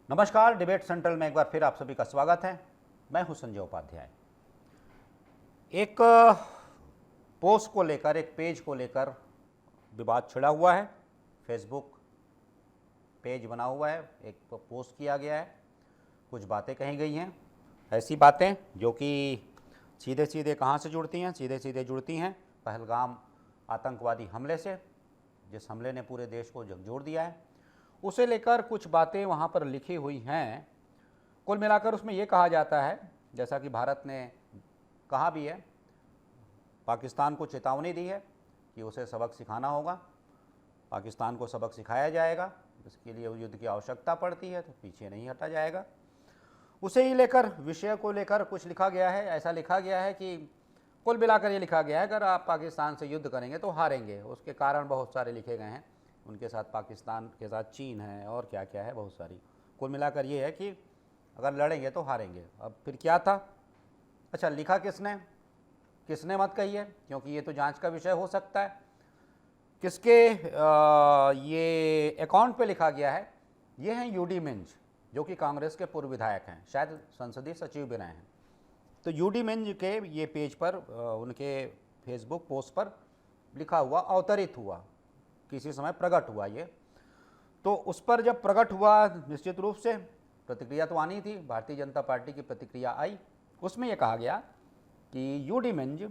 नमस्कार, debate central में एक बार फिर आप सभी का स्वागत है। मैं हूं संजय उपाध्याय। एक पोस्ट को लेकर, एक पेज को लेकर विवाद छिड़ा हुआ है। फेसबुक पेज बना हुआ है, एक पोस्ट किया गया है, कुछ बातें कही गई हैं, ऐसी बातें जो कि सीधे सीधे कहाँ से जुड़ती हैं? सीधे सीधे जुड़ती हैं पहलगाम आतंकवादी हमले से, जिस हमले ने पूरे देश को झकझोर दिया है। उसे लेकर कुछ बातें वहाँ पर लिखी हुई हैं। कुल मिलाकर उसमें ये कहा जाता है, जैसा कि भारत ने कहा भी है, पाकिस्तान को चेतावनी दी है कि उसे सबक सिखाना होगा, पाकिस्तान को सबक सिखाया जाएगा, इसके लिए युद्ध की आवश्यकता पड़ती है तो पीछे नहीं हटा जाएगा। उसे ही लेकर, विषय को लेकर कुछ लिखा गया है। ऐसा लिखा गया है कि कुल मिलाकर ये लिखा गया है, अगर आप पाकिस्तान से युद्ध करेंगे तो हारेंगे। उसके कारण बहुत सारे लिखे गए हैं, उनके साथ पाकिस्तान के साथ चीन है और क्या क्या है, बहुत सारी। कुल मिलाकर ये है कि अगर लड़ेंगे तो हारेंगे। अब फिर क्या था? अच्छा, लिखा किसने, किसने मत कहिए, क्योंकि ये तो जांच का विषय हो सकता है। किसके ये अकाउंट पे लिखा गया है? ये हैं यूडी मिंज, जो कि कांग्रेस के पूर्व विधायक हैं, शायद संसदीय सचिव भी रहे हैं। तो यूडी मिंज के ये पेज पर, उनके फेसबुक पोस्ट पर लिखा हुआ, अवतरित हुआ, किसी समय प्रकट हुआ ये। तो उस पर जब प्रकट हुआ, निश्चित रूप से प्रतिक्रिया तो आनी थी, भारतीय जनता पार्टी की प्रतिक्रिया आई। उसमें यह कहा गया कि यूडी मिंज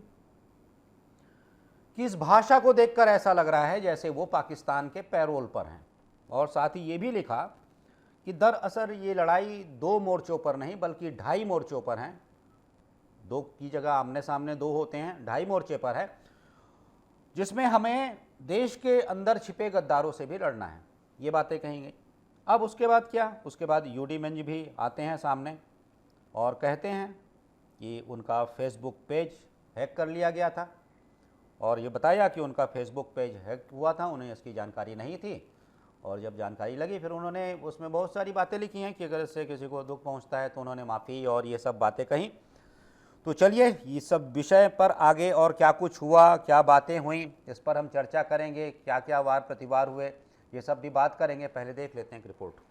की इस भाषा को देखकर ऐसा लग रहा है जैसे वो पाकिस्तान के पैरोल पर हैं। और साथ ही ये भी लिखा कि दरअसल ये लड़ाई दो मोर्चों पर नहीं बल्कि 2.5 मोर्चों पर हैं। दो की जगह आमने सामने दो होते हैं, 2.5 मोर्चे पर है, जिसमें हमें देश के अंदर छिपे गद्दारों से भी लड़ना है। ये बातें कही गई। अब उसके बाद क्या? उसके बाद यूडी मिंज भी आते हैं सामने और कहते हैं कि उनका फेसबुक पेज हैक कर लिया गया था, और ये बताया कि उनका फेसबुक पेज हैक हुआ था, उन्हें इसकी जानकारी नहीं थी। और जब जानकारी लगी फिर उन्होंने उसमें बहुत सारी बातें लिखी हैं कि अगर इससे किसी को दुख पहुंचता है तो उन्होंने माफ़ी और ये सब बातें कहीं। तो चलिए, ये सब विषय पर आगे और क्या कुछ हुआ, क्या बातें हुई, इस पर हम चर्चा करेंगे। क्या क्या वार प्रतिवार हुए, ये सब भी बात करेंगे। पहले देख लेते हैं एक रिपोर्ट।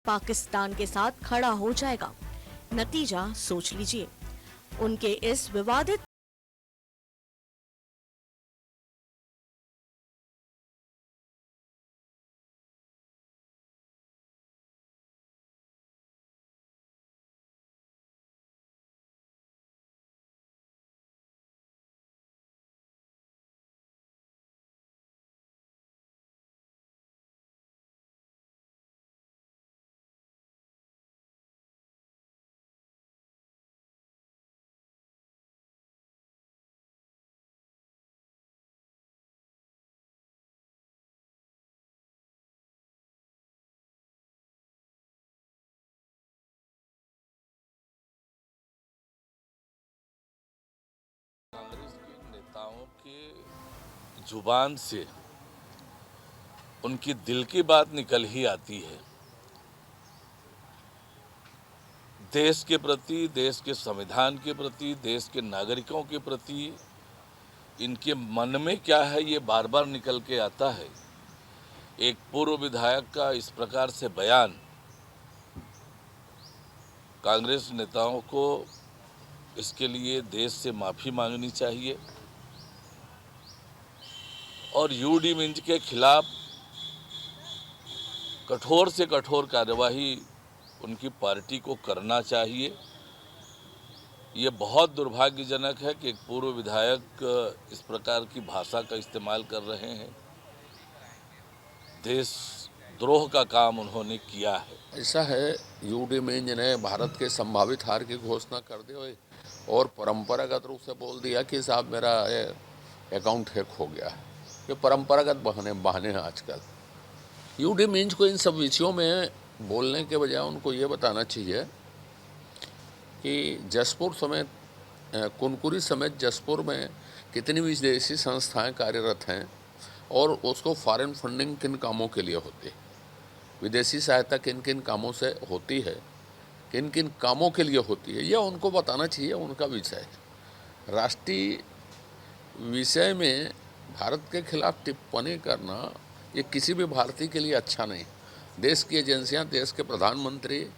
पाकिस्तान के साथ खड़ा हो जाएगा। नतीजा सोच लीजिए। उनके इस विवादित कांग्रेस के नेताओं के जुबान से उनकी दिल की बात निकल ही आती है। देश के प्रति, देश के संविधान के प्रति, देश के नागरिकों के प्रति इनके मन में क्या है ये बार बार निकल के आता है। एक पूर्व विधायक का इस प्रकार से बयान कांग्रेस नेताओं को इसके लिए देश से माफ़ी मांगनी चाहिए और यूडी मिंज के खिलाफ कठोर से कठोर कार्यवाही उनकी पार्टी को करना चाहिए। ये बहुत दुर्भाग्यजनक है कि एक पूर्व विधायक इस प्रकार की भाषा का इस्तेमाल कर रहे हैं। देशद्रोह का काम उन्होंने किया है। ऐसा है, यूडी मिंज ने भारत के संभावित हार की घोषणा कर दी और परंपरागत रूप से बोल दिया कि साहब मेरा अकाउंट हैक हो गया। ये परंपरागत बहाने हैं आजकल। यूडी मिंज को इन सब विषयों में बोलने के बजाय उनको ये बताना चाहिए कि जसपुर समेत कुनकुरी समेत जसपुर में कितनी विदेशी संस्थाएं कार्यरत हैं और उसको फॉरेन फंडिंग किन कामों के लिए होती है, विदेशी सहायता किन किन कामों से होती है, किन किन कामों के लिए होती है, यह उनको बताना चाहिए। उनका विषय है। राष्ट्रीय विषय में भारत के खिलाफ टिप्पणी करना ये किसी भी भारतीय के लिए अच्छा नहीं। देश की एजेंसियां, देश के प्रधानमंत्री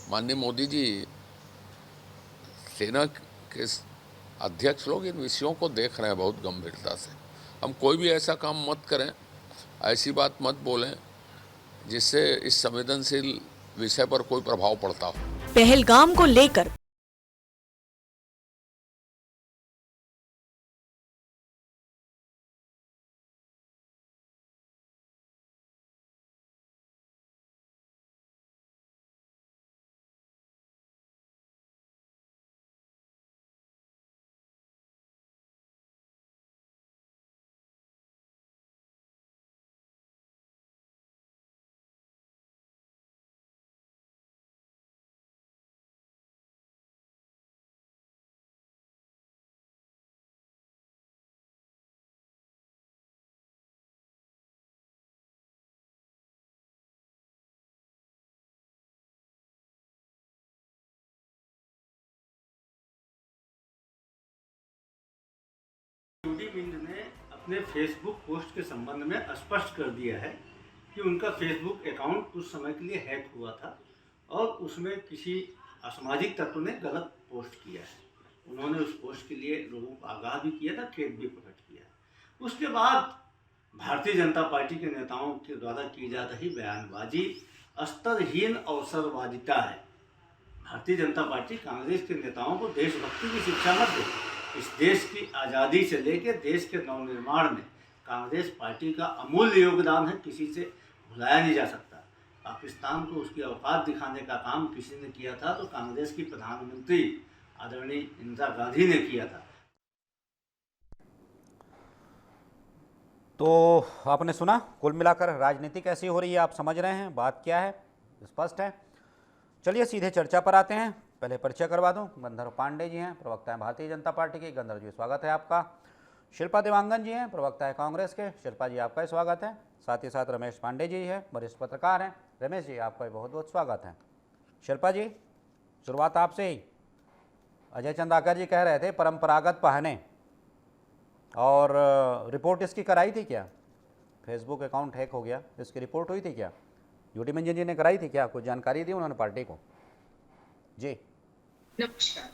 माननीय मोदी जी, सेना के अध्यक्ष लोग इन विषयों को देख रहे हैं बहुत गंभीरता से। हम कोई भी ऐसा काम मत करें, ऐसी बात मत बोलें जिससे इस संवेदनशील विषय पर कोई प्रभाव पड़ता हो। पहलगाम को लेकर यूडी मिंज ने अपने फेसबुक पोस्ट के संबंध में स्पष्ट कर दिया है कि उनका फेसबुक अकाउंट कुछ समय के लिए हैक हुआ था और उसमें किसी असामाजिक तत्व ने गलत पोस्ट किया है। उन्होंने उस पोस्ट के लिए लोगों को आगाह भी किया था, खेद भी प्रकट किया। उसके बाद भारतीय जनता पार्टी के नेताओं के द्वारा की जा रही बयानबाजी स्तरहीन अवसरवादिता है। भारतीय जनता पार्टी कांग्रेस के नेताओं को देशभक्ति की शिक्षा मत दे। इस देश की आज़ादी से लेकर देश के नवनिर्माण में कांग्रेस पार्टी का अमूल्य योगदान है, किसी से भुलाया नहीं जा सकता। पाकिस्तान को उसकी औकात दिखाने का काम किसी ने किया था तो कांग्रेस की प्रधानमंत्री आदरणीय इंदिरा गांधी ने किया था। तो आपने सुना, कुल मिलाकर राजनीति कैसी हो रही है, आप समझ रहे हैं बात क्या है, स्पष्ट है। चलिए सीधे चर्चा पर आते हैं। पहले परिचय करवा दूं, गंधर्व पांडे जी हैं, प्रवक्ता हैं भारतीय जनता पार्टी के। गंधर्व जी स्वागत है आपका। शिल्पा देवांगन जी हैं, प्रवक्ता है कांग्रेस के। शिल्पा जी आपका स्वागत है। साथ ही साथ रमेश पांडे जी हैं, वरिष्ठ पत्रकार हैं। रमेश जी आपका बहुत बहुत स्वागत है। शिल्पा जी, शुरुआत आपसे ही। अजय चंदाकर जी कह रहे थे परंपरागत पहने, और रिपोर्ट इसकी कराई थी क्या? फेसबुक अकाउंट हैक हो गया, इसकी रिपोर्ट हुई थी क्या? यूडी मिंज जी ने कराई थी क्या? कुछ जानकारी दी उन्होंने पार्टी को? जी नमस्कार।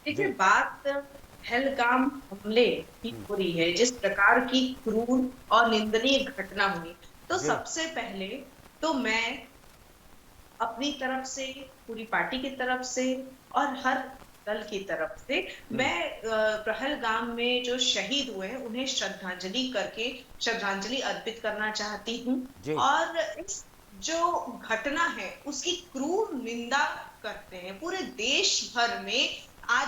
देखिए, बात पहलगाम हमले की हो रही है, जिस प्रकार की क्रूर और निंदनीय घटना हुई, तो सबसे पहले तो मैं अपनी तरफ से, पूरी पार्टी की तरफ से और हर दल की तरफ से मैं पहलगाम में जो शहीद हुए हैं उन्हें श्रद्धांजलि अर्पित करना चाहती हूँ। और इस जो घटना है उसकी क्रूर निंदा करते हैं पूरे देश भर में। आज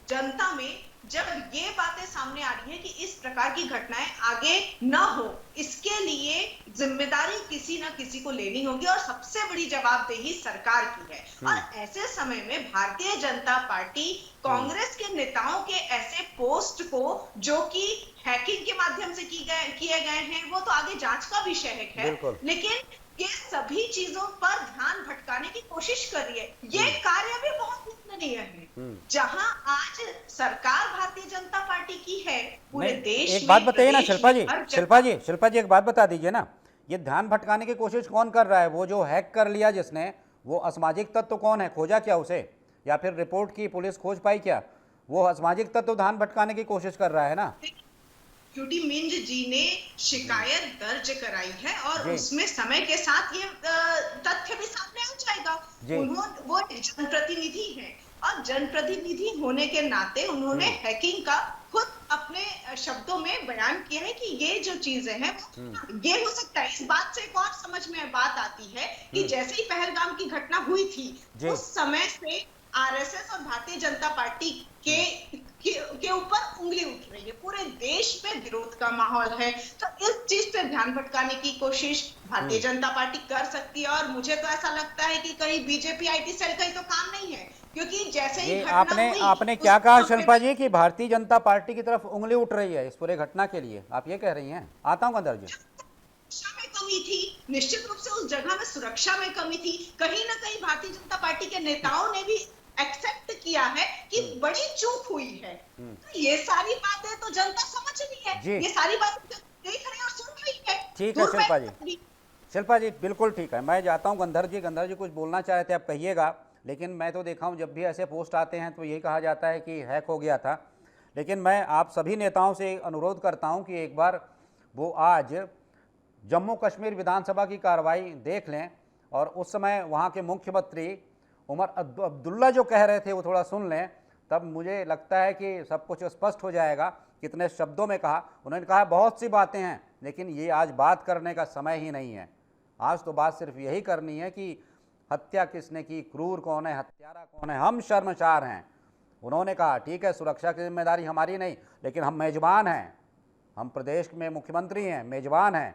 जनता में जब ये बातें सामने आ रही है कि इस प्रकार की घटनाएं आगे न हो, इसके लिए जिम्मेदारी किसी न किसी को लेनी होगी और सबसे बड़ी जवाबदेही सरकार की है। और ऐसे समय में भारतीय जनता पार्टी कांग्रेस के नेताओं के ऐसे पोस्ट को, जो कि हैकिंग के माध्यम से किए गए हैं, वो तो आगे जांच का विषय है, लेकिन ये सभी चीजों पर ध्यान भटकाने की कोशिश कर रही है। ये कार्य भी बहुत निंदनीय है। जहां आज सरकार भारतीय जनता पार्टी की है, पूरे देश में। एक बात बताइए ना शिल्पा जी एक बात बता दीजिए ना, ये ध्यान भटकाने की कोशिश कौन कर रहा है? वो जो हैक कर लिया जिसने, वो असामाजिक तत्व कौन है? खोजा क्या उसे, या फिर रिपोर्ट की पुलिस खोज पाई क्या? वो असामाजिक तत्व ध्यान भटकाने की कोशिश कर रहा है ना। क्यूटी मिंज जी ने शिकायत दर्ज कराई है और जी। उसमें समय के साथ ये तथ्य भी सामने आ जाएगा। जी। वो एक जनप्रतिनिधि हैं और जनप्रतिनिधि होने के नाते उन्होंने हैकिंग का खुद अपने शब्दों में बयान किया है कि ये जो चीजें हैं ये हो सकता है। इस बात से एक और समझ में बात आती है कि जैसे ही पहलगाम की घटना हुई थी जी। उस समय से आरएसएस और भारतीय जनता पार्टी के ऊपर उंगली उठ रही है। पूरे देश में विरोध का माहौल है, तो इस चीज पे ध्यान भटकाने की कोशिश भारतीय जनता पार्टी कर सकती है। और मुझे तो ऐसा लगता है कि कहीं बीजेपी आईटी सेल का ही तो काम नहीं है, क्योंकि जैसे ही ये घटना हुई आपने क्या कहा उस शिल्पा जी कि भारतीय जनता पार्टी की तरफ उंगली उठ रही है इस पूरे घटना के लिए, आप ये कह रही हैं? आता हूं गंधर्व जी। सुरक्षा में कमी थी, निश्चित रूप से उस जगह में सुरक्षा में कमी थी। कहीं ना कहीं भारतीय जनता पार्टी के नेताओं ने भी एक्सेप्ट किया है कि बड़ी चूक हुई है। तो ये सारी बातें तो जनता समझ रही है, ये सारी बातें देख रही है और सुन रही है। ठीक है शिल्पा जी, शिल्पा जी बिल्कुल ठीक है। मैं जाता हूं गंधर्व जी कुछ बोलना चाह रहे थे, आप कहिएगा। लेकिन मैं तो देखा हूं जब भी ऐसे पोस्ट आते हैं तो यही कहा जाता है कि हैक हो गया था। लेकिन मैं आप सभी नेताओं से अनुरोध करता हूं कि एक बार वो आज जम्मू कश्मीर विधानसभा की कार्रवाई देख लें और उस समय वहाँ के मुख्यमंत्री उमर अब्दुल्ला जो कह रहे थे वो थोड़ा सुन लें, तब मुझे लगता है कि सब कुछ स्पष्ट हो जाएगा। कितने शब्दों में कहा उन्होंने, कहा बहुत सी बातें हैं लेकिन ये आज बात करने का समय ही नहीं है। आज तो बात सिर्फ यही करनी है कि हत्या किसने की, क्रूर कौन है, हत्यारा कौन है, हम शर्मसार हैं। उन्होंने कहा ठीक है सुरक्षा की जिम्मेदारी हमारी नहीं, लेकिन हम मेजबान हैं, हम प्रदेश में मुख्यमंत्री हैं, मेजबान हैं,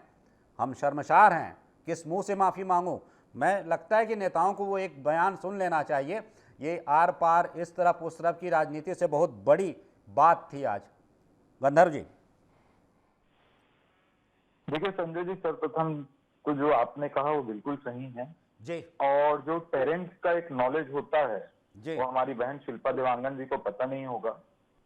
हम शर्मसार हैं, किस मुंह से माफ़ी मांगूं। मैं लगता है कि नेताओं को वो एक बयान सुन लेना चाहिए। ये आर पार इस तरफ उस तरफ की राजनीति से बहुत बड़ी बात थी आज। गंधर्व जी। देखिए संजय जी, सर्वप्रथम तो जो आपने कहा वो बिल्कुल सही है जी। और जो पेरेंट्स का एक नॉलेज होता है जी। वो हमारी बहन शिल्पा देवांगन जी को पता नहीं होगा।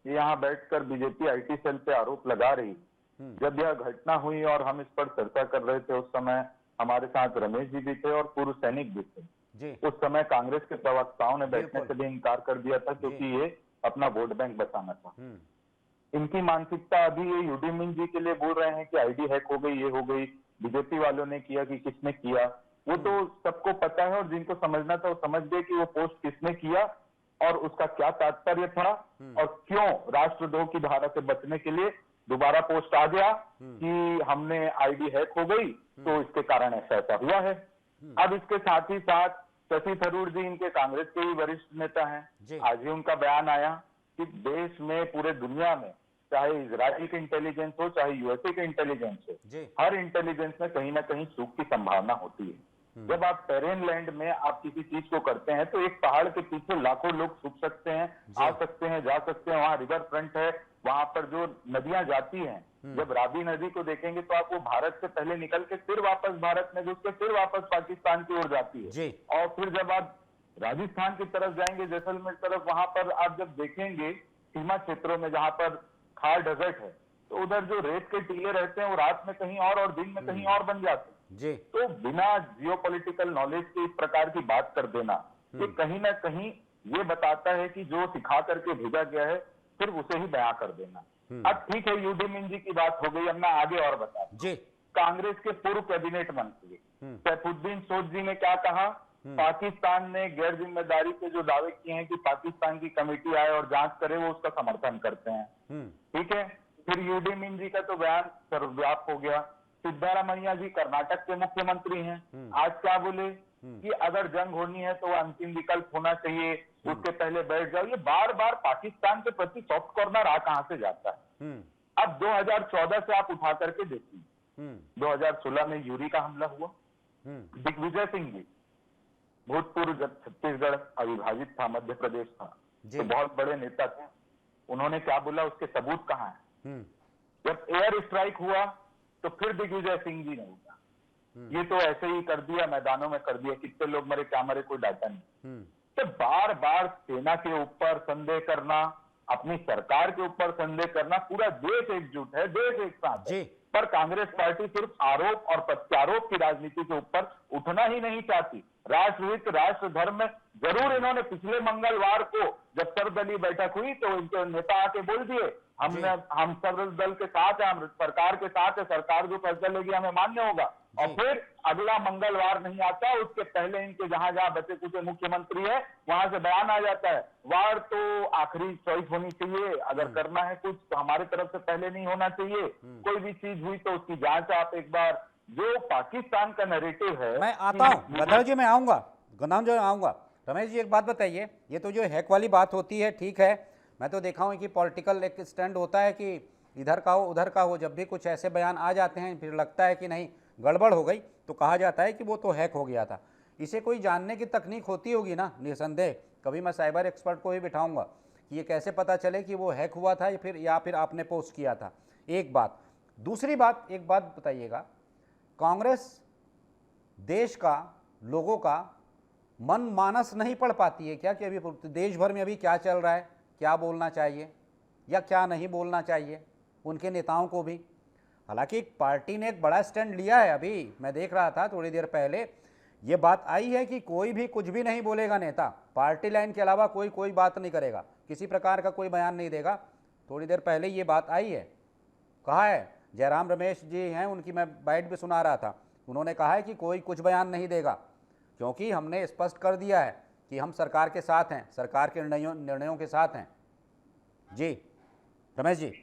ये यहाँ बैठकर बीजेपी आईटी सेल पे आरोप लगा रही। जब यह घटना हुई और हम इस पर चर्चा कर रहे थे, उस समय हमारे साथ रमेश जी भी थे और पूर्व सैनिक भी थे जी। उस समय कांग्रेस के प्रवक्ताओं ने बैठने से भी इनकार कर दिया था क्योंकि ये अपना वोट बैंक बचाना था। इनकी मानसिकता अभी ये यूडी मिंज जी के लिए बोल रहे हैं कि आईडी हैक हो गई, ये हो गई, बीजेपी वालों ने किया कि किसने किया, वो तो सबको पता है। और जिनको समझना था वो समझ गए कि वो पोस्ट किसने किया और उसका क्या तात्पर्य था और क्यों राष्ट्रद्रोह की धारा से बचने के लिए दोबारा पोस्ट आ गया कि हमने आईडी हैक हो गई तो इसके कारण ऐसा हुआ है। अब इसके साथ ही साथ शशि थरूर जी इनके कांग्रेस के ही वरिष्ठ नेता हैं। आज ही उनका बयान आया कि देश में पूरे दुनिया में चाहे इजराइल के इंटेलिजेंस हो चाहे यूएसए के इंटेलिजेंस हो, हर इंटेलिजेंस में कहीं ना कहीं चूक की संभावना होती है। जब आप टेरेन लैंड में आप किसी चीज को करते हैं तो एक पहाड़ के पीछे लाखों लोग छुप सकते हैं, आ सकते हैं, जा सकते हैं। वहां रिवर फ्रंट है, वहां पर जो नदियां जाती हैं, जब रावी नदी को देखेंगे तो आपको भारत से पहले निकल के फिर वापस भारत में घुस के फिर वापस पाकिस्तान की ओर जाती है। और फिर जब आप राजस्थान की तरफ जाएंगे, जैसलमेर तरफ, वहां पर आप जब देखेंगे सीमा क्षेत्रों में जहां पर खार डेजर्ट है, तो उधर जो रेत के टीले रहते हैं वो रात में कहीं और दिन में कहीं और बन जाते हैं। तो बिना जियोपॉलिटिकल नॉलेज के इस प्रकार की बात कर देना, ये कहीं ना कहीं ये बताता है कि जो सिखा करके भेजा गया है सिर्फ उसे ही बयां कर देना। अब ठीक है, यूडी मिंज जी की बात हो गई, अब मैं आगे और बता। कांग्रेस के पूर्व कैबिनेट मंत्री सैफुद्दीन सोज जी ने क्या कहा? पाकिस्तान ने गैर जिम्मेदारी से जो दावे किए हैं कि पाकिस्तान की कमेटी आए और जांच करे, वो उसका समर्थन करते हैं। ठीक है, फिर यूडी मिंज जी का तो बयान सर्वव्यापक हो गया। सिद्धारामैया जी कर्नाटक के मुख्यमंत्री हैं, आज क्या बोले कि अगर जंग होनी है तो अंतिम विकल्प होना चाहिए, उसके पहले बैठ जाओ। ये बार बार पाकिस्तान के प्रति सॉफ्ट कॉर्नर आ कहां से जाता है? अब 2014 से आप उठा करके देखिए, 2016 में यूरी का हमला हुआ, दिग्विजय सिंह जी भूतपूर्व जब छत्तीसगढ़ अविभाजित था, मध्य प्रदेश था, तो बहुत बड़े नेता थे, उन्होंने क्या बोला, उसके सबूत कहां है? जब एयर स्ट्राइक हुआ तो फिर दिग्विजय सिंह जी ने बोला ये तो ऐसे ही कर दिया, मैदानों में कर दिया, कितने लोग मरे क्या मरे कोई डाटा नहीं। तो बार बार सेना के ऊपर संदेह करना, अपनी सरकार के ऊपर संदेह करना, पूरा देश एकजुट है, देश एक साथ है, पर कांग्रेस पार्टी सिर्फ आरोप और प्रत्यारोप की राजनीति के ऊपर उठना ही नहीं चाहती। राष्ट्रहित राष्ट्र धर्म जरूर इन्होंने पिछले मंगलवार को जब सर्वदलीय बैठक हुई तो इनके नेता आके बोल दिए हम सर्वदल के साथ हैं, हम सरकार के साथ है, सरकार जो फैसला लेगी हमें मान्य होगा। और फिर अगला मंगलवार नहीं आता, उसके पहले इनके जहां जहां बचे कुछ मुख्यमंत्री है वहां से बयान आ जाता है। वार तो आखिरी चॉइस होनी चाहिए, अगर करना है कुछ तो हमारे तरफ से पहले नहीं होना चाहिए। कोई भी चीज हुई तो उसकी जांच आप एक बार, जो पाकिस्तान का नैरेटिव है। मैं आता हूँ गदर जी, मैं आऊंगा गुनाम जो आऊंगा। रमेश जी एक बात बताइए, ये तो जो हैक वाली बात होती है ठीक है, मैं तो देखा हूँ कि पॉलिटिकल एक स्टैंड होता है कि इधर का हो उधर का हो, जब भी कुछ ऐसे बयान आ जाते हैं फिर लगता है कि नहीं गड़बड़ हो गई तो कहा जाता है कि वो तो हैक हो गया था। इसे कोई जानने की तकनीक होती होगी ना, निसंदेह। कभी मैं साइबर एक्सपर्ट को ही बिठाऊंगा कि ये कैसे पता चले कि वो हैक हुआ था या फिर आपने पोस्ट किया था। एक बात। दूसरी बात, एक बात बताइएगा, कांग्रेस देश का, लोगों का मन मानस नहीं पढ़ पाती है क्या कि अभी देश भर में अभी क्या चल रहा है, क्या बोलना चाहिए या क्या नहीं बोलना चाहिए उनके नेताओं को भी। हालांकि पार्टी ने एक बड़ा स्टैंड लिया है, अभी मैं देख रहा था थोड़ी देर पहले ये बात आई है कि कोई भी कुछ भी नहीं बोलेगा नेता, पार्टी लाइन के अलावा कोई बात नहीं करेगा, किसी प्रकार का कोई बयान नहीं देगा। थोड़ी देर पहले ये बात आई है, कहा है जयराम रमेश जी हैं, उनकी मैं बाइट भी सुना रहा था, उन्होंने कहा है कि कोई कुछ बयान नहीं देगा क्योंकि हमने स्पष्ट कर दिया है कि हम सरकार के साथ हैं, सरकार के निर्णयों के साथ हैं। जी रमेश जी।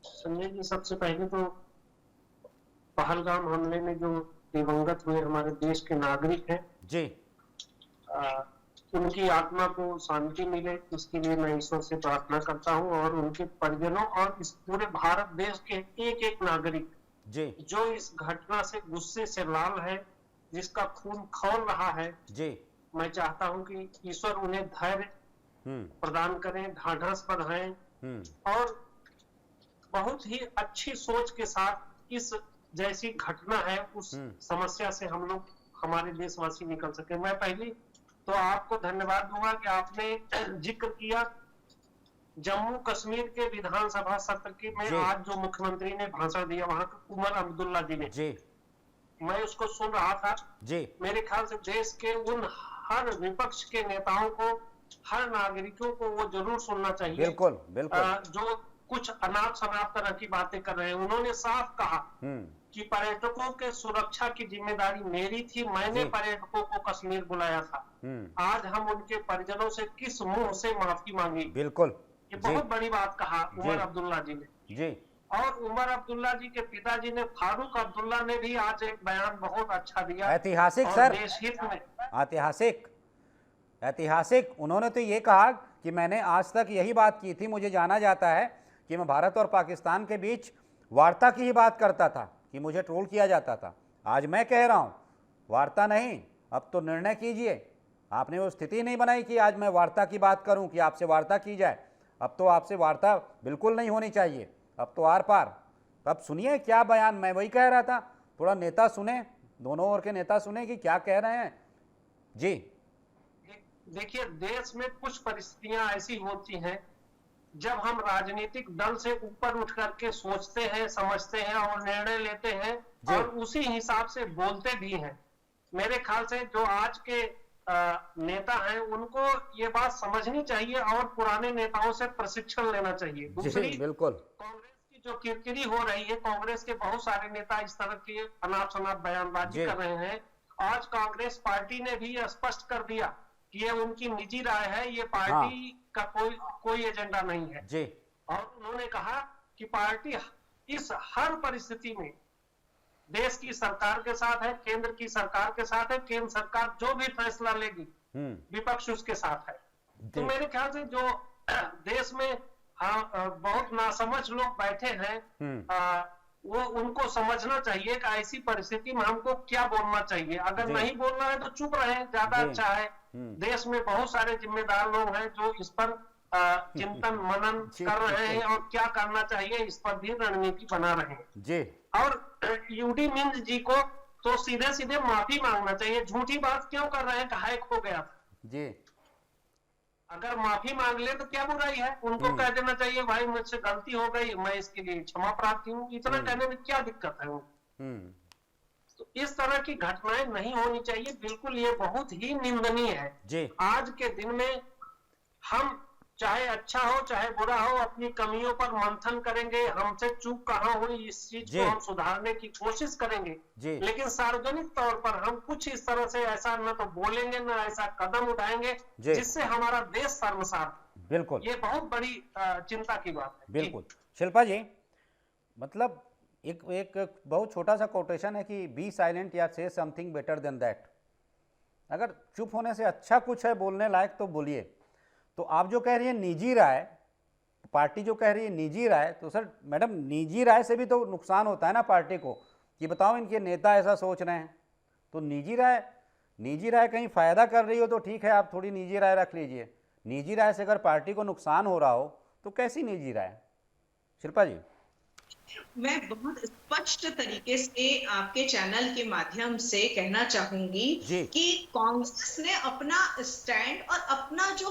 संजय जी, सबसे पहले तो पहलगाम हमले में जो दिवंगत हुए हमारे देश के नागरिक हैं जी, उनकी आत्मा को शांति मिले, इसके लिए मैं ईश्वर से प्रार्थना करता हूं और उनके परिजनों और इस पूरे भारत देश के एक एक नागरिक जी जो इस घटना से गुस्से से लाल है, जिसका खून खौल रहा है जी, मैं चाहता हूं कि ईश्वर उन्हें धैर्य प्रदान करें, ढाढ़स बढ़ाएं और बहुत ही अच्छी सोच के साथ इस जैसी घटना है उस समस्या से हम लोग, हमारे देशवासी निकल सके। मैं पहली तो आपको धन्यवाद दूंगा कि आपने जिक्र किया जम्मू कश्मीर के विधानसभा सत्र के में आज जो मुख्यमंत्री ने भाषण दिया वहां के उमर अब्दुल्ला जी ने जी, मैं उसको सुन रहा था जी। मेरे ख्याल से देश के उन हर विपक्ष के नेताओं को, हर नागरिकों को वो जरूर सुनना चाहिए। बिल्कुल बिल्कुल। जो कुछ अनाप शनाप तरह की बातें कर रहे हैं, उन्होंने साफ कहा कि पर्यटकों के सुरक्षा की जिम्मेदारी मेरी थी, मैंने पर्यटकों को कश्मीर बुलाया था। आज हम उनके परिजनों से किस मुंह से माफी मांगी। बिल्कुल, ये बहुत बड़ी बात कहा उमर अब्दुल्ला जी ने जी। और उमर अब्दुल्ला जी के पिताजी ने, फारूक अब्दुल्ला ने भी आज एक बयान बहुत अच्छा दिया, ऐतिहासिक सर, देश हित में ऐतिहासिक। उन्होंने तो ये कहा कि मैंने आज तक यही बात की थी, मुझे जाना जाता है कि मैं भारत और पाकिस्तान के बीच वार्ता की ही बात करता था कि मुझे ट्रोल किया जाता था। आज मैं कह रहा हूं वार्ता नहीं, अब तो निर्णय कीजिए। आपने वो स्थिति नहीं बनाई कि आज मैं वार्ता की बात करूं कि आपसे वार्ता की जाए। अब तो आपसे वार्ता बिल्कुल नहीं होनी चाहिए, अब तो आर पार। अब सुनिए क्या बयान, मैं वही कह रहा था, थोड़ा नेता सुने, दोनों ओर के नेता सुने कि क्या कह रहे हैं जी। देखिए, देश में कुछ परिस्थितियां ऐसी होती हैं जब हम राजनीतिक दल से ऊपर उठ करके सोचते हैं, समझते हैं और निर्णय लेते हैं और उसी हिसाब से बोलते भी हैं। मेरे ख्याल से जो आज के नेता हैं उनको ये बात समझनी चाहिए और पुराने नेताओं से प्रशिक्षण लेना चाहिए। दूसरी, बिल्कुल, कांग्रेस की जो किरकिरी हो रही है, कांग्रेस के बहुत सारे नेता इस तरह की अनाप शनाप बयानबाजी कर रहे हैं। आज कांग्रेस पार्टी ने भी स्पष्ट कर दिया कि ये उनकी निजी राय है, ये पार्टी का कोई एजेंडा नहीं है जी। और उन्होंने कहा कि पार्टी इस हर परिस्थिति में देश की सरकार के साथ है, केंद्र की सरकार के साथ है, केंद्र सरकार जो भी फैसला लेगी विपक्ष उसके साथ है। तो मेरे ख्याल से जो देश में बहुत नासमझ लोग बैठे हैं, वो उनको समझना चाहिए कि ऐसी परिस्थिति में हमको क्या बोलना चाहिए। अगर नहीं बोलना है तो चुप रहे, ज्यादा अच्छा है। देश में बहुत सारे जिम्मेदार लोग हैं जो इस पर चिंतन मनन कर रहे हैं और क्या करना चाहिए इस पर भी रणनीति बना रहे हैं जी। और यूडी मिंज जी को तो सीधे सीधे माफी मांगना चाहिए। झूठी बात क्यों कर रहे हैं कि हैक हो गया जी। अगर माफी मांग ले तो क्या बुराई है, उनको कह देना चाहिए भाई मुझसे गलती हो गई, मैं इसके लिए क्षमा प्रार्थी हूँ। इतना कहने में क्या दिक्कत है? तो इस तरह की घटनाएं नहीं होनी चाहिए, बिल्कुल ये बहुत ही निंदनीय है जी। आज के दिन में हम चाहे अच्छा हो चाहे बुरा हो अपनी कमियों पर मंथन करेंगे, हमसे चूक कहाँ हुई इस चीज को हम सुधारने की कोशिश करेंगे, लेकिन सार्वजनिक तौर पर हम कुछ इस तरह से ऐसा न तो बोलेंगे न ऐसा कदम उठाएंगे जिससे हमारा देश शर्मसार। बिल्कुल, ये बहुत बड़ी चिंता की बात है। बिल्कुल शिल्पा जी, मतलब एक बहुत छोटा सा कोटेशन है कि बी साइलेंट या से समथिंग बेटर देन दैट। अगर चुप होने से अच्छा कुछ है बोलने लायक तो बोलिए। तो आप जो कह रही है निजी राय, पार्टी जो कह रही है निजी राय, तो सर मैडम निजी राय से भी तो नुकसान होता है ना पार्टी को, कि बताओ इनके नेता ऐसा सोच रहे हैं। तो निजी राय कहीं फ़ायदा कर रही हो तो ठीक है, आप थोड़ी निजी राय रख लीजिए। निजी राय से अगर पार्टी को नुकसान हो रहा हो तो कैसी निजी राय? शिल्पा जी, मैं बहुत स्पष्ट तरीके से आपके चैनल के माध्यम से कहना चाहूंगी कि कांग्रेस ने अपना स्टैंड और अपना जो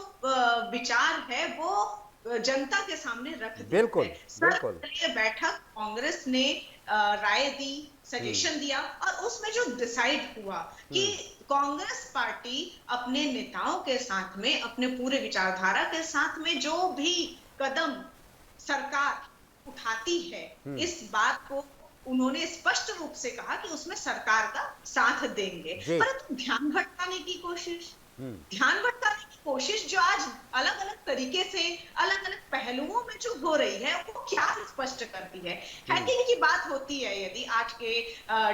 विचार है वो जनता के सामने रख दिया। बिल्कुल, बिल्कुल। बैठक कांग्रेस ने राय दी, सजेशन दिया और उसमें जो डिसाइड हुआ कि कांग्रेस पार्टी अपने नेताओं के साथ में, अपने पूरे विचारधारा के साथ में जो भी कदम सरकार उठाती है, इस बात को उन्होंने स्पष्ट रूप से कहा कि उसमें सरकार का साथ देंगे। परंतु ध्यान भटकाने की कोशिश जो आज अलग अलग तरीके से अलग अलग पहलुओं में जो हो रही है वो क्या स्पष्ट करती है। हैकिंग की बात होती है यदि आज के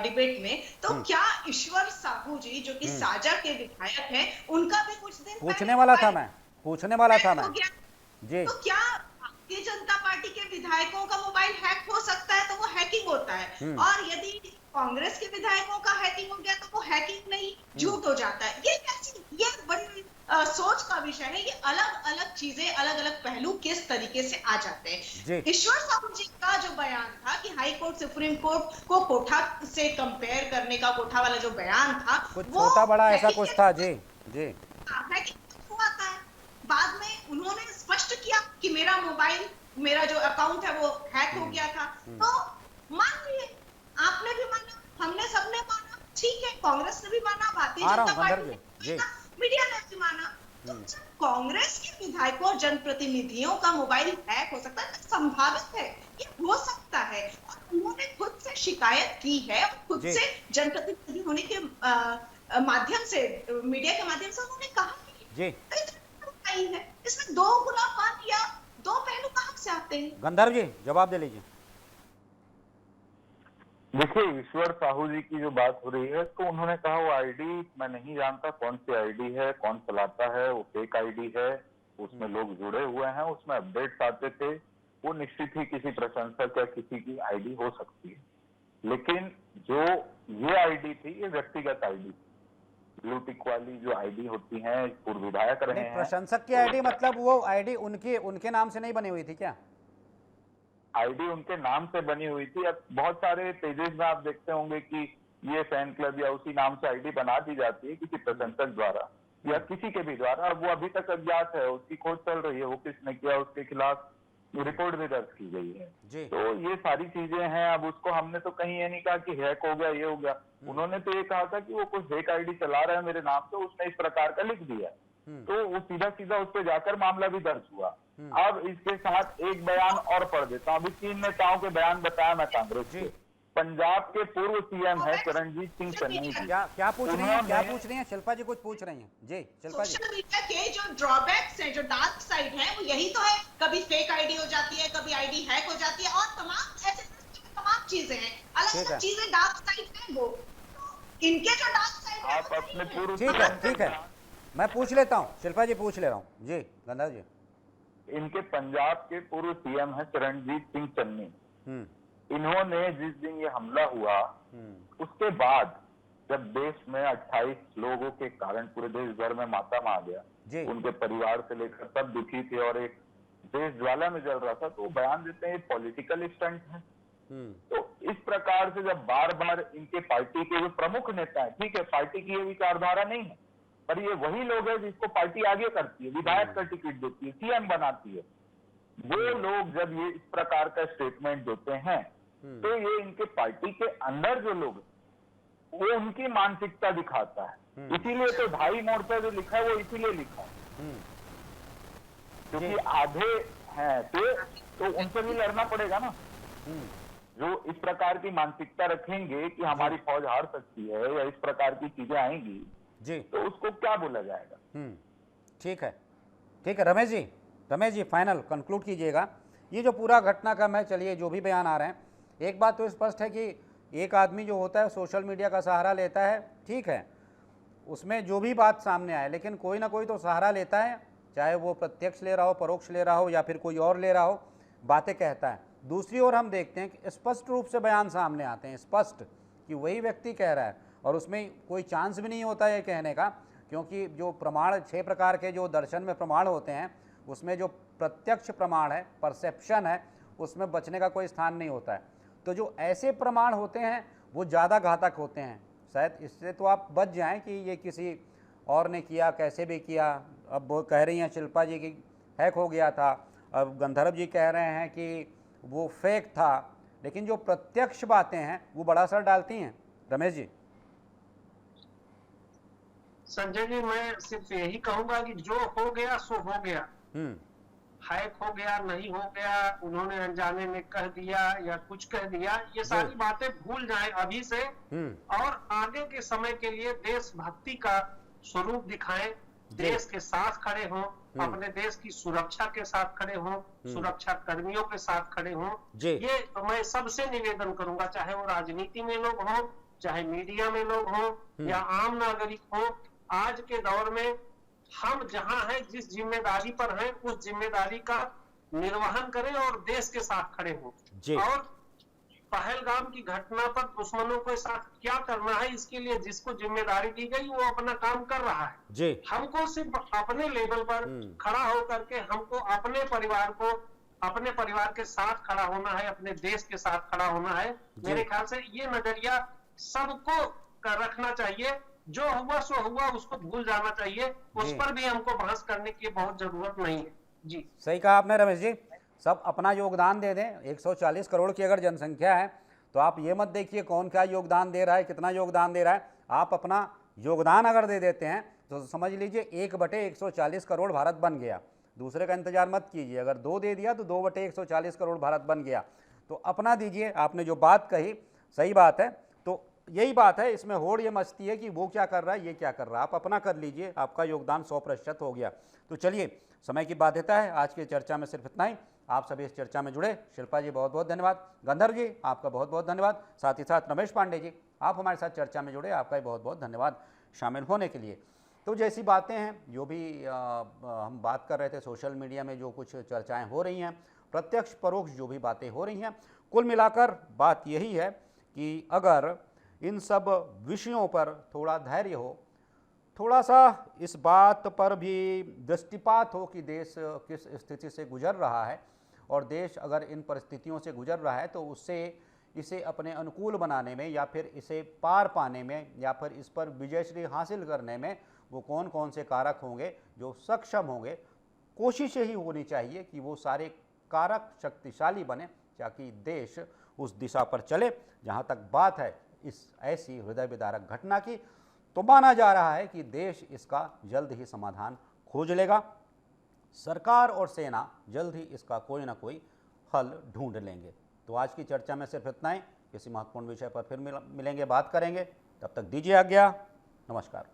डिबेट में, तो क्या ईश्वर साहू जी जो कि साजा के विधायक हैं, उनका भी कुछ दिन पूछने वाला था मैं जी, तो क्या भारतीय जनता पार्टी के विधायकों का मोबाइल हैक हो सकता है तो वो हैकिंग होता है, और यदि कांग्रेस के विधायकों का हैकिंग हो गया तो वो हैकिंग नहीं झूठ हो जाता है। ये बड़ी सोच का विषय है। ये अलग अलग चीजें, अलग अलग पहलू किस तरीके से आ जाते हैं। ईश्वर साहू जी का जो बयान था कि हाई कोर्ट सुप्रीम कोर्ट को कोठा से कंपेयर करने का, कोठा वाला जो बयान था कुछ छोटा बड़ा ऐसा कुछ था जी। हुआ था। बाद में उन्होंने स्पष्ट किया कि मेरा मोबाइल, मेरा जो अकाउंट है वो हैक हो गया था। तो मान लिए, आपने भी माना, हमने सबने माना, ठीक है, कांग्रेस ने भी माना, भारतीय जनता पार्टी ने, मीडिया ने भी माना। तो जब कांग्रेस के विधायकों और जनप्रतिनिधियों का मोबाइल हैक हो सकता है, संभावित है, ये हो सकता है, और उन्होंने खुद से शिकायत की है और खुद से जनप्रतिनिधि होने के माध्यम से, मीडिया के माध्यम से उन्होंने कहा है। इसमें दो गुलाम या दो पहलू कहां से आते हैं? गंधर्व जी जवाब दे लीजिए। देखिए, ईश्वर साहू जी की जो बात हो रही है, तो उन्होंने कहा वो आईडी मैं नहीं जानता कौन सी आईडी है, कौन चलाता है, वो फेक आईडी है, उसमें लोग जुड़े हुए हैं, उसमें अपडेट्स आते थे, वो निश्चित ही किसी प्रशंसक या किसी की आईडी हो सकती है। लेकिन जो ये आईडी थी, ये व्यक्तिगत आईडी थी। ब्लू टिक वाली जो आईडी होती है, पूर्व विधायक रहे हैं। प्रशंसक की आईडी मतलब वो आईडी उनके नाम से नहीं बनी हुई थी क्या? आईडी उनके नाम से बनी हुई थी। अब बहुत सारे पेजेस में आप देखते होंगे कि ये फैन क्लब या उसी नाम से आईडी बना दी जाती है किसी प्रशंसक द्वारा या किसी के भी द्वारा। अब वो अभी तक अज्ञात है, उसकी खोज चल रही है, वो किसने किया, उसके खिलाफ रिपोर्ट भी दर्ज की गई है। तो ये सारी चीजें हैं। अब उसको हमने तो कहीं ये नहीं कहा कि हैक हो गया, ये हो गया। उन्होंने तो ये कहा था कि वो कुछ फेक आईडी चला रहा है मेरे नाम से, उसने इस प्रकार का लिख दिया। तो वो सीधा सीधा उस पर जाकर मामला भी दर्ज हुआ। अब इसके साथ एक बयान और पढ़ देता हूँ। अभी 3 नेताओं के बयान बताया मैं कांग्रेस के। पंजाब के पूर्व सीएम है चरणजीत सिंह चन्नी जी। क्या पूछ रही हैं शिल्पा जी? कुछ पूछ रही हैं जी शिल्पा जी। सोशल मीडिया के जो ड्रॉबैक्स हैं, जो डार्क साइड है, वो यही तो है। कभी फेक आईडी हो जाती है, कभी आईडी हैक हो जाती है, और तमाम चीजें हैं, अलग अलग चीजें डार्क साइड है। वो इनके जो डार्क साइड है, आप अपने पूर्व ठीक है मैं पूछ लेता हूँ, शिल्पा जी पूछ ले रहा हूँ जी। गंधा जी, इनके पंजाब के पूर्व सीएम है चरणजीत सिंह चन्नी। इन्होंने जिस दिन ये हमला हुआ, उसके बाद जब देश में 28 लोगों के कारण पूरे देश भर में मातम आ गया, उनके परिवार से लेकर सब दुखी थे और एक देश ज्वाला में जल रहा था, तो वो बयान देते हैं ये पॉलिटिकल स्टंट है। तो इस प्रकार से जब बार बार इनके पार्टी के जो प्रमुख नेता है, ठीक है पार्टी की ये विचारधारा नहीं है, पर ये वही लोग हैं जिसको पार्टी आगे करती है, विधायक का टिकट देती है, सीएम बनाती है, वो लोग जब ये इस प्रकार का स्टेटमेंट देते हैं, तो ये इनके पार्टी के अंदर जो लोग वो उनकी मानसिकता दिखाता है। इसीलिए तो भाई मोर्चा जो लिखा है वो इसीलिए लिखा है क्योंकि आधे हैं तो उनसे भी लड़ना पड़ेगा ना। जो इस प्रकार की मानसिकता रखेंगे कि हमारी फौज हार सकती है या इस प्रकार की चीजें आएंगी जी, तो उसको क्या बोला जाएगा। ठीक है रमेश जी फाइनल कंक्लूड कीजिएगा। ये जो पूरा घटनाक्रम है, चलिए जो भी बयान आ रहे हैं, एक बात तो स्पष्ट है कि एक आदमी जो होता है सोशल मीडिया का सहारा लेता है, ठीक है, उसमें जो भी बात सामने आए, लेकिन कोई ना कोई तो सहारा लेता है, चाहे वो प्रत्यक्ष ले रहा हो, परोक्ष ले रहा हो या फिर कोई और ले रहा हो, बातें कहता है। दूसरी ओर हम देखते हैं कि स्पष्ट रूप से बयान सामने आते हैं, स्पष्ट कि वही व्यक्ति कह रहा है और उसमें कोई चांस भी नहीं होता है कहने का, क्योंकि जो प्रमाण 6 प्रकार के जो दर्शन में प्रमाण होते हैं उसमें जो प्रत्यक्ष प्रमाण है, परसेप्शन है, उसमें बचने का कोई स्थान नहीं होता है। तो जो ऐसे प्रमाण होते हैं वो ज़्यादा घातक होते हैं। शायद इससे तो आप बच जाएं कि ये किसी और ने किया, कैसे भी किया। अब वो कह रही हैं शिल्पा जी की हैक हो गया था, अब गंधर्व जी कह रहे हैं कि वो फेक था, लेकिन जो प्रत्यक्ष बातें हैं वो बड़ा असर डालती हैं। रमेश जी। संजय जी, मैं सिर्फ यही कहूंगा कि जो हो गया सो हो गया। हैक हो गया, नहीं हो गया, उन्होंने अनजाने में कह दिया या कुछ कह दिया, ये सारी बातें भूल जाएं अभी से और आगे के समय के लिए देशभक्ति का स्वरूप दिखाएं, देश के साथ खड़े हों, अपने देश की सुरक्षा के साथ खड़े हों, सुरक्षा कर्मियों के साथ खड़े हों। ये मैं सबसे निवेदन करूंगा, चाहे वो राजनीति में लोग हों, चाहे मीडिया में लोग हों या आम नागरिक हों। आज के दौर में हम जहां हैं, जिस जिम्मेदारी पर हैं, उस जिम्मेदारी का निर्वहन करें और देश के साथ खड़े हों। और पहलगाम की घटना पर दुश्मनों के साथ क्या करना है, इसके लिए जिसको जिम्मेदारी दी गई वो अपना काम कर रहा है। हमको सिर्फ अपने लेवल पर खड़ा होकर के हमको अपने परिवार के साथ खड़ा होना है, अपने देश के साथ खड़ा होना है। मेरे ख्याल से ये नजरिया सबको रखना चाहिए। जो हुआ सो हुआ, उसको भूल जाना चाहिए, उस पर भी हमको बहस करने की बहुत जरूरत नहीं है। जी, सही कहा आपने रमेश जी। सब अपना योगदान दे दें। 140 करोड़ की अगर जनसंख्या है तो आप ये मत देखिए कौन क्या योगदान दे रहा है, कितना योगदान दे रहा है। आप अपना योगदान अगर दे देते हैं तो समझ लीजिए 1/140 करोड़ भारत बन गया। दूसरे का इंतजार मत कीजिए, अगर 2 दे दिया तो 2/140 करोड़ भारत बन गया। तो अपना दीजिए। आपने जो बात कही सही बात है, तो यही बात है, इसमें होड़ ये मस्ती है कि वो क्या कर रहा है, ये क्या कर रहा है। आप अपना कर लीजिए, आपका योगदान 100% हो गया। तो चलिए, समय की बाध्यता है, आज की चर्चा में सिर्फ इतना ही। आप सभी इस चर्चा में जुड़े, शिल्पा जी बहुत बहुत धन्यवाद, गंधर्व जी आपका बहुत बहुत धन्यवाद, साथ ही साथ रमेश पांडे जी आप हमारे साथ चर्चा में जुड़े, आपका भी बहुत बहुत धन्यवाद शामिल होने के लिए। तो जैसी बातें हैं, जो भी हम बात कर रहे थे, सोशल मीडिया में जो कुछ चर्चाएँ हो रही हैं, प्रत्यक्ष परोक्ष जो भी बातें हो रही हैं, कुल मिलाकर बात यही है कि अगर इन सब विषयों पर थोड़ा धैर्य हो, थोड़ा सा इस बात पर भी दृष्टिपात हो कि देश किस स्थिति से गुजर रहा है और देश अगर इन परिस्थितियों से गुजर रहा है तो उससे इसे अपने अनुकूल बनाने में या फिर इसे पार पाने में या फिर इस पर विजयश्री हासिल करने में वो कौन कौन से कारक होंगे जो सक्षम होंगे। कोशिश यही होनी चाहिए कि वो सारे कारक शक्तिशाली बने ताकि देश उस दिशा पर चले। जहाँ तक बात है इस ऐसी हृदय विदारक घटना की, तो माना जा रहा है कि देश इसका जल्द ही समाधान खोज लेगा। सरकार और सेना जल्द ही इसका कोई ना कोई हल ढूंढ लेंगे। तो आज की चर्चा में सिर्फ इतना ही। किसी महत्वपूर्ण विषय पर फिर मिलेंगे, बात करेंगे। तब तक दीजिए आज्ञा। नमस्कार।